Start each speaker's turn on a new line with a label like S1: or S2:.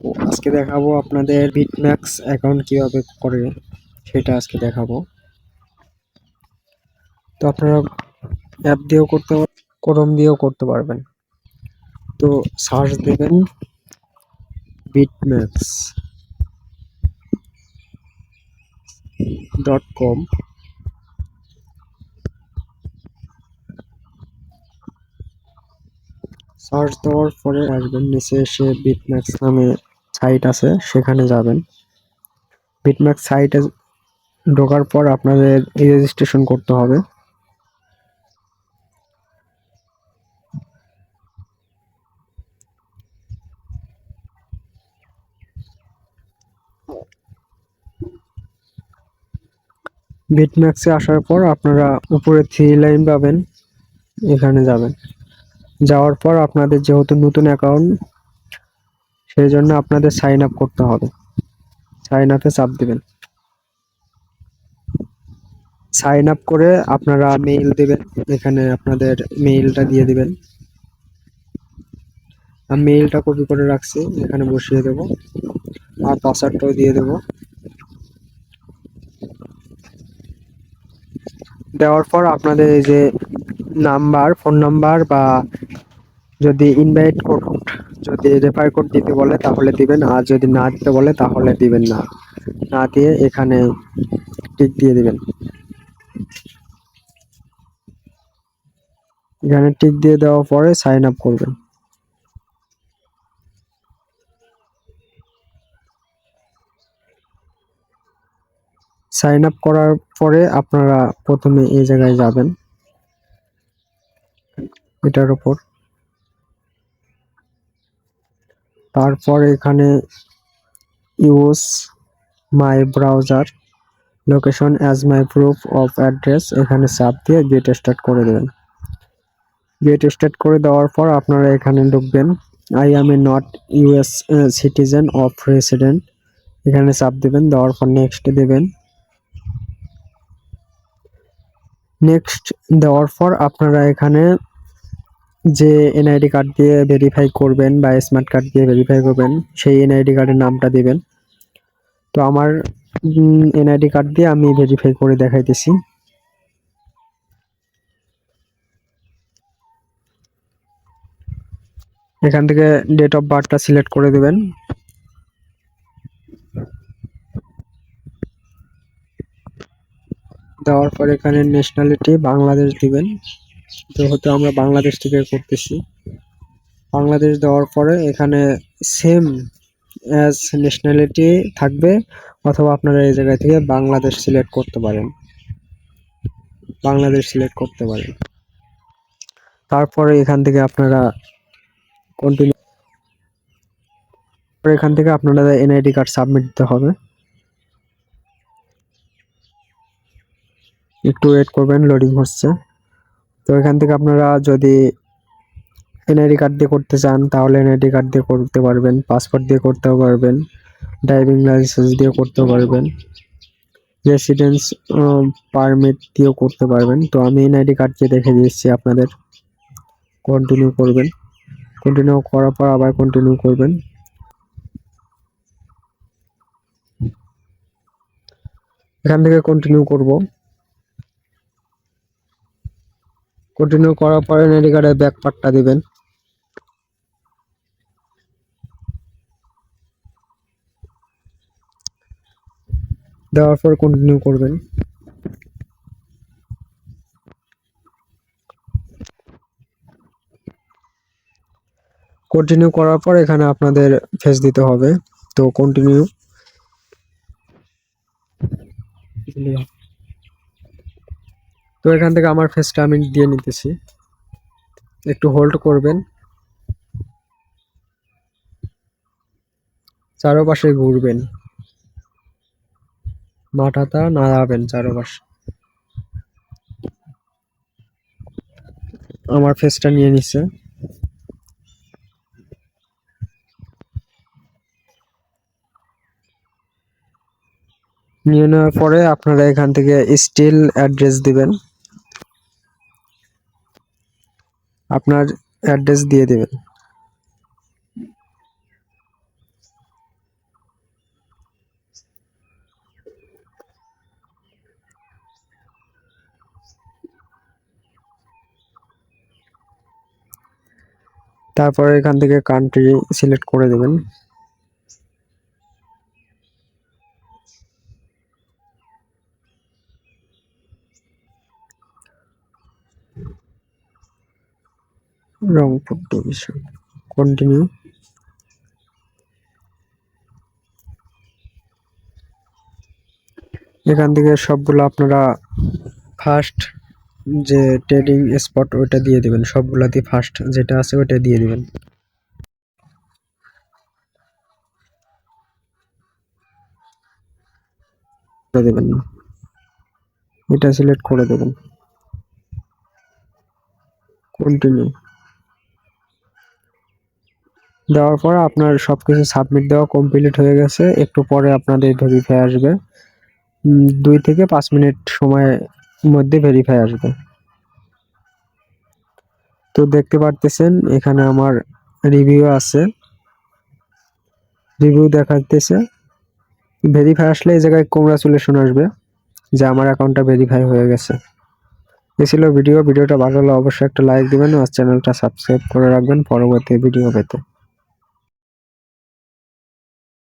S1: আজকে দেখাবো আপনাদের বিটম্যাক্স অ্যাকাউন্ট কিভাবে করে সেটা আজকে দেখাবো। তো আপনারা অ্যাপ দিয়েও করতে পারবেন, ক্রোম দিয়েও করতে পারবেন। তো সার্চ দেবেন bitmax.com। সার্চ দেওয়ার পরে আসবেন নিচে এসে বিটম্যাক্স নামে সাইট আছে, সেখানে যাবেন। বিটম্যাক্স সাইটে ঢোকার পর আপনাদের রেজিস্ট্রেশন করতে হবে। বিটম্যাক্সে আসার পর আপনারা উপরে থ্রি লাইন পাবেন, এখানে যাবেন। যাওয়ার পর আপনাদের যেহেতু নতুন অ্যাকাউন্ট, সেই জন্য আপনাদের সাইন আপ করতে হবে। সাইন আপে চাপ দিবেন। সাইন আপ করে আপনারা মেইল দিবেন, এখানে আপনাদের মেইলটা দিয়ে দিবেন। আমি মেইলটা কপি করে রাখছি, এখানে বসিয়ে দেব আর পাসওয়ার্ডটাও দিয়ে দেব। দেওয়ার পর আপনাদের এই যে নাম্বার, ফোন নাম্বার বা যদি ইনভাইট কোড, যদি রেফার কোড দিতে বলে তাহলে দিবেন, আর যদি না দিতে বলে তাহলে দিবেন না। না দিয়ে এখানে টিক দিয়ে দিবেন। এখানে টিক দিয়ে দেওয়ার পরে সাইন আপ করবেন। সাইন আপ করার পরে আপনারা প্রথমে এই জায়গায় যাবেন, এটার উপর। তারপর এখানে use my browser location as my proof of address, এখানে চাপ দিয়ে গেট স্টার্ট করে দেবেন। গেট স্টার্ট করে দেওয়ার পর আপনারা এখানে ঢুকবেন। I M A not US citizen of resident, এখানে চাপ দেবেন। দেওয়ার পর নেক্সট দেবেন। নেক্সট দেওয়ার পর আপনারা এখানে যে এনআইডি কার্ড দিয়ে ভেরিফাই করবেন বা স্মার্ট কার্ড দিয়ে ভেরিফাই করবেন, সেই এনআইডি কার্ডের নামটা দিবেন। তো আমার এনআইডি কার্ড দিয়ে আমি ভেরিফাই করে দেখাইতেছি। এখান থেকে ডেট অফ বার্থটা সিলেক্ট করে দেবেন। দেওয়ার পর এখানে ন্যাশনালিটি বাংলাদেশ দিবেন, যেহেতু আমরা বাংলাদেশ থেকে করতেছি। বাংলাদেশ দেওয়ার পরে এখানে সেম অ্যাজ ন্যাশনালিটি থাকবে, অথবা আপনারা এই জায়গা থেকে বাংলাদেশ সিলেক্ট করতে পারেন, বাংলাদেশ সিলেক্ট করতে পারেন। তারপরে এখান থেকে আপনারা কন্টিনিউ, এখান থেকে আপনারা এনআইডি কার্ড সাবমিট দিতে হবে। একটু ওয়েট করবেন, লোডিং হচ্ছে। তো এখান থেকে আপনারা যদি এনআইডি কার্ড দিয়ে করতে চান তাহলে এনআইডি কার্ড দিয়ে করতে পারবেন, পাসপোর্ট দিয়ে করতেও পারবেন, ড্রাইভিং লাইসেন্স দিয়ে করতে পারবেন, রেসিডেন্স পারমিট দিয়েও করতে পারবেন। তো আমি এনআইডি কার্ড দিয়ে দেখে দিচ্ছি আপনাদের। কন্টিনিউ করবেন, কন্টিনিউ করার পর আবার কন্টিনিউ করবেন। এখান থেকে কন্টিনিউ করব। কন্টিনিউ করার পরে এনআইডি কার্ডের ব্যাক পার্টটা দিবেন। দেওয়ার পর কন্টিনিউ করবেন। কন্টিনিউ করার পর এখানে আপনাদের ফেস দিতে হবে। তো কন্টিনিউ। তো এখান থেকে আমার ফেসটা আমি দিয়ে নিতেছি, একটু হোল্ড করবেন। চারপাশে ঘুরবেন, মাথাটা নাড়াবেন চারপাশে। আমার ফেসটা নিয়ে নিচ্ছে। নিয়ে নেওয়ার পরে আপনারা এখান থেকে স্টিল অ্যাড্রেস দিবেন, আপনার অ্যাড্রেস দিয়ে দিবেন। তারপরে এখান থেকে কান্ট্রি সিলেক্ট করে দেবেন। Rangpur division, continue. এখান থেকে সবগুলো আপনারা ফার্স্ট যে ট্রেডিং স্পট ওইটা দিয়ে দিবেন, সবগুলাতে ফার্স্ট যেটা আছে ওইটা দিয়ে দিবেন। দেবেন না, এটা সিলেক্ট করে দেবেন, কন্টিনিউ। দেওয়ার পর আপনার সবকিছু সাবমিট দেওয়া কমপ্লিট হয়ে গেছে। একটু পরে আপনাদের ভেরিফাই আসবে, 2 থেকে 5 মিনিট সময়ের মধ্যে ভেরিফাই আসবে। তো দেখতে পারতেছেন এখানে আমার রিভিউ আছে, রিভিউ দেখাতেছে। ভেরিফাই আসলে এই জায়গায় কংগ্রাচুলেশন আসবে যে আমার অ্যাকাউন্টটা ভেরিফাই হয়ে গেছে। এই ছিল ভিডিওটা ভালো লাগলে অবশ্যই একটা লাইক দিবেন আর চ্যানেলটা সাবস্ক্রাইব করে রাখবেন পরবর্তী ভিডিও পেতে।